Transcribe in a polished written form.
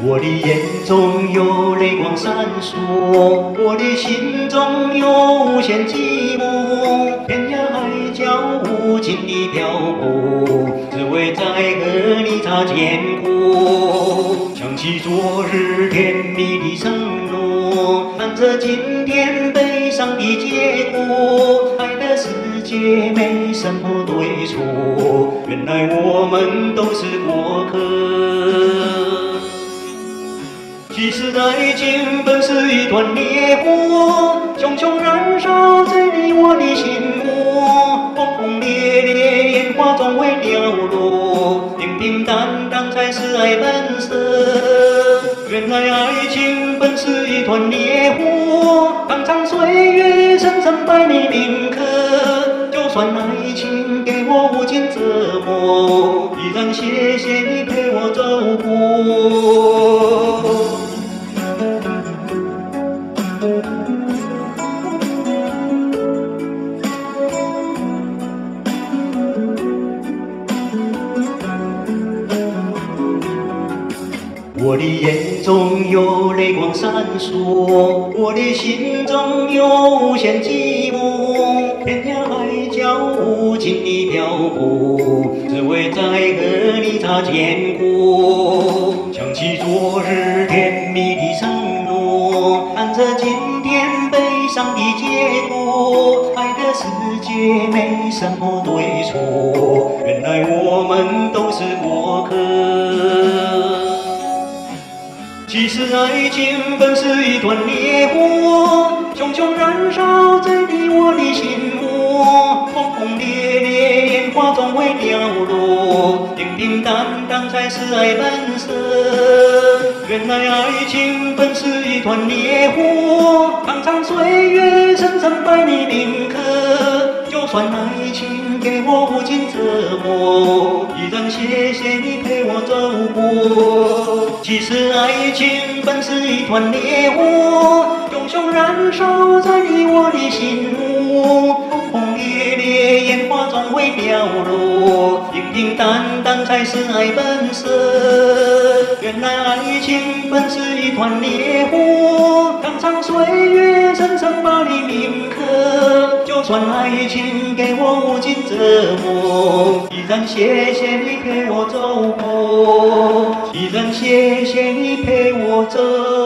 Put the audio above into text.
我的眼中有泪光闪烁，我的心中有无限寂寞。天涯海角无尽的漂泊，只为再和你擦肩过。想起昨日甜蜜的承诺，看着今天悲伤的结果。爱的世界没什么对错，原来我们都是过客。其实爱情本是一团烈火，熊熊燃烧在你我的心窝。轰轰烈烈，烟花总会凋落，平平淡淡才是爱本色。原来爱情本是一团烈火，长长岁月，深深百里铭刻。就算爱情给我无尽折磨，依然谢谢你陪我走过。我的眼中有泪光闪烁，我的心中有无限寂寞。天涯海角无尽的漂泊，只为再和你擦肩过。想起昨日甜蜜的承诺，看着今天悲伤的结果。爱的世界没什么对错，原来我们都是过客。其实爱情本是一团烈火，熊熊燃烧在你我的心窝。轰轰烈烈，烟花总会凋落，平平淡淡才是爱本色。原来爱情本是一团烈火，长长岁月，深深百里铭刻。就算爱情给我无尽折磨，依然谢谢你陪我走过。其实爱情本是一团烈火，熊熊燃烧在你我的心窝。轰轰烈烈，烟花总会凋落，平平淡淡才是爱本色。原来爱情本是一团烈火，长长岁月，深深百里铭刻。就算爱情给我无尽折磨，依然谢谢你陪我走过，依然谢谢你陪我走。